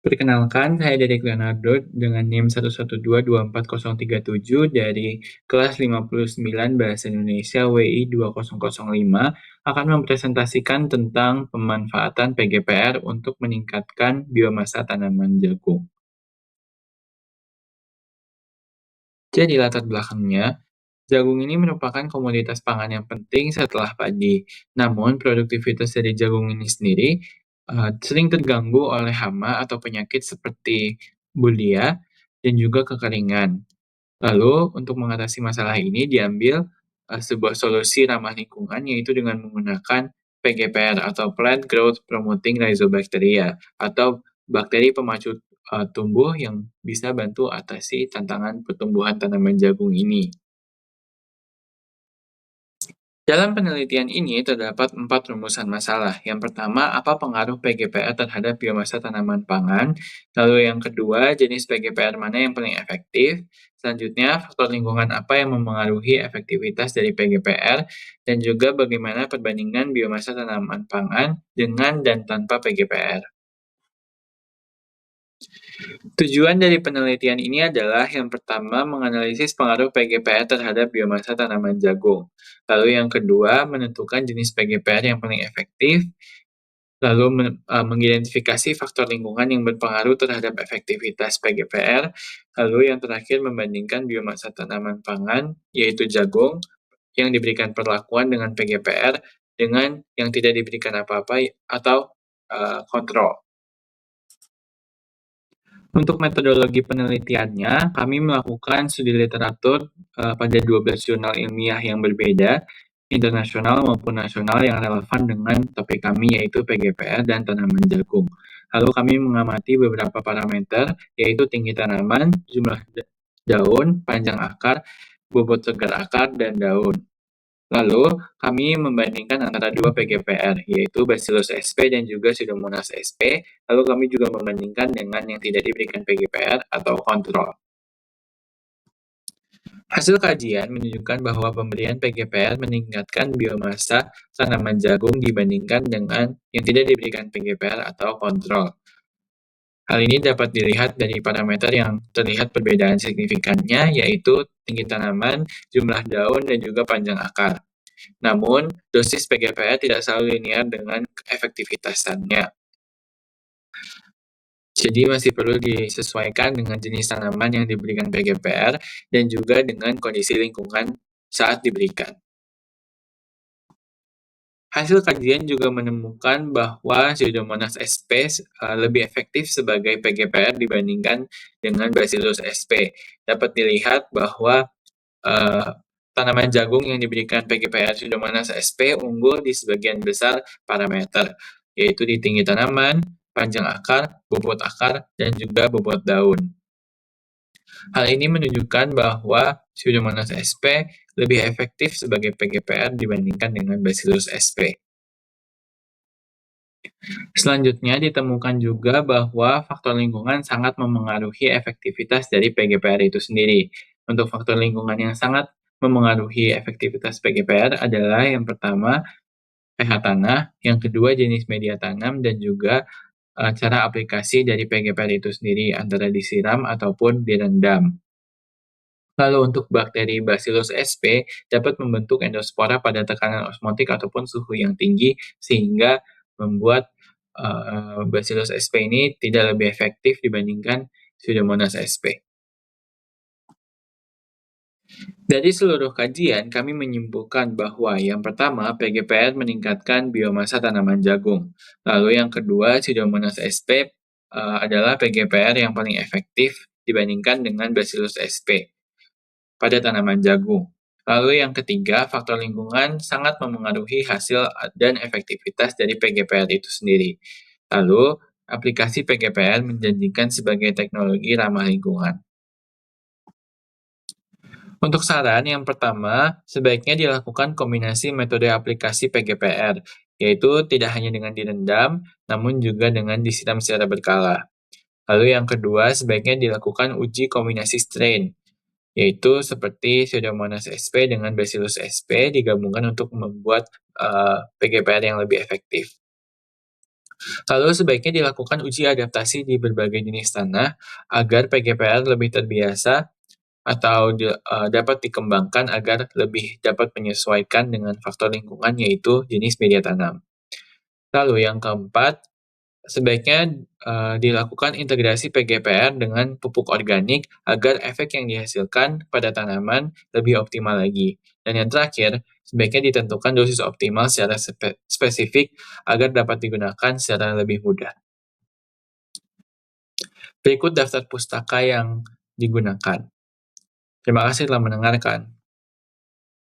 Perkenalkan, saya Dedek Leonardo dengan NIM 112240037 dari kelas 59 Bahasa Indonesia WI 2005 akan mempresentasikan tentang pemanfaatan PGPR untuk meningkatkan biomasa tanaman jagung. Jadi latar belakangnya, jagung ini merupakan komoditas pangan yang penting setelah padi. Namun, produktivitas dari jagung ini sendiri sering terganggu oleh hama atau penyakit seperti bulia dan juga kekeringan. Lalu, untuk mengatasi masalah ini diambil sebuah solusi ramah lingkungan, yaitu dengan menggunakan PGPR atau Plant Growth Promoting Rhizobacteria atau bakteri pemacu tumbuh yang bisa bantu atasi tantangan pertumbuhan tanaman jagung ini. Dalam penelitian ini terdapat 4 rumusan masalah. Yang pertama, apa pengaruh PGPR terhadap biomasa tanaman pangan? Lalu yang kedua, jenis PGPR mana yang paling efektif? Selanjutnya, faktor lingkungan apa yang memengaruhi efektivitas dari PGPR? Dan juga bagaimana perbandingan biomasa tanaman pangan dengan dan tanpa PGPR. Tujuan dari penelitian ini adalah yang pertama menganalisis pengaruh PGPR terhadap biomasa tanaman jagung. Lalu yang kedua menentukan jenis PGPR yang paling efektif. Lalu mengidentifikasi faktor lingkungan yang berpengaruh terhadap efektivitas PGPR. Lalu yang terakhir membandingkan biomasa tanaman pangan, yaitu jagung, yang diberikan perlakuan dengan PGPR dengan yang tidak diberikan apa-apa atau kontrol. Untuk metodologi penelitiannya, kami melakukan studi literatur pada 12 jurnal ilmiah yang berbeda, internasional maupun nasional yang relevan dengan topik kami, yaitu PGPR dan tanaman jagung. Lalu kami mengamati beberapa parameter, yaitu tinggi tanaman, jumlah daun, panjang akar, bobot segar akar, dan daun. Lalu, kami membandingkan antara dua PGPR, yaitu Bacillus sp dan juga Pseudomonas sp. Lalu kami juga membandingkan dengan yang tidak diberikan PGPR atau kontrol. Hasil kajian menunjukkan bahwa pemberian PGPR meningkatkan biomasa tanaman jagung dibandingkan dengan yang tidak diberikan PGPR atau kontrol. Hal ini dapat dilihat dari parameter yang terlihat perbedaan signifikannya, yaitu tinggi tanaman, jumlah daun, dan juga panjang akar. Namun, dosis PGPR tidak selalu linear dengan efektivitasannya. Jadi masih perlu disesuaikan dengan jenis tanaman yang diberikan PGPR dan juga dengan kondisi lingkungan saat diberikan. Hasil kajian juga menemukan bahwa Pseudomonas sp lebih efektif sebagai PGPR dibandingkan dengan Bacillus sp. Dapat dilihat bahwa tanaman jagung yang diberikan PGPR Pseudomonas sp unggul di sebagian besar parameter, yaitu di tinggi tanaman, panjang akar, dan juga bobot daun. Hal ini menunjukkan bahwa Pseudomonas sp lebih efektif sebagai PGPR dibandingkan dengan Bacillus sp. Selanjutnya ditemukan juga bahwa faktor lingkungan sangat memengaruhi efektivitas dari PGPR itu sendiri. Untuk faktor lingkungan yang sangat memengaruhi efektivitas PGPR adalah yang pertama pH tanah, yang kedua jenis media tanam, dan juga cara aplikasi dari PGPR itu sendiri, antara disiram ataupun direndam. Lalu untuk bakteri Bacillus sp dapat membentuk endospora pada tekanan osmotik ataupun suhu yang tinggi, sehingga membuat Bacillus sp ini tidak lebih efektif dibandingkan Pseudomonas sp. Dari seluruh kajian, kami menyimpulkan bahwa yang pertama, PGPR meningkatkan biomasa tanaman jagung. Lalu yang kedua, Pseudomonas sp adalah PGPR yang paling efektif dibandingkan dengan Bacillus sp pada tanaman jagung. Lalu yang ketiga, faktor lingkungan sangat memengaruhi hasil dan efektivitas dari PGPR itu sendiri. Lalu, aplikasi PGPR menjanjikan sebagai teknologi ramah lingkungan. Untuk saran yang pertama, sebaiknya dilakukan kombinasi metode aplikasi PGPR, yaitu tidak hanya dengan direndam, namun juga dengan disiram secara berkala. Lalu yang kedua, sebaiknya dilakukan uji kombinasi strain, yaitu seperti Pseudomonas sp dengan Bacillus sp digabungkan untuk membuat PGPR yang lebih efektif. Lalu sebaiknya dilakukan uji adaptasi di berbagai jenis tanah agar PGPR lebih terbiasa atau dapat dikembangkan agar lebih dapat menyesuaikan dengan faktor lingkungan yaitu jenis media tanam. Lalu yang keempat, sebaiknya dilakukan integrasi PGPR dengan pupuk organik agar efek yang dihasilkan pada tanaman lebih optimal lagi. Dan yang terakhir, sebaiknya ditentukan dosis optimal secara spesifik agar dapat digunakan secara lebih mudah. Berikut daftar pustaka yang digunakan. Terima kasih telah mendengarkan.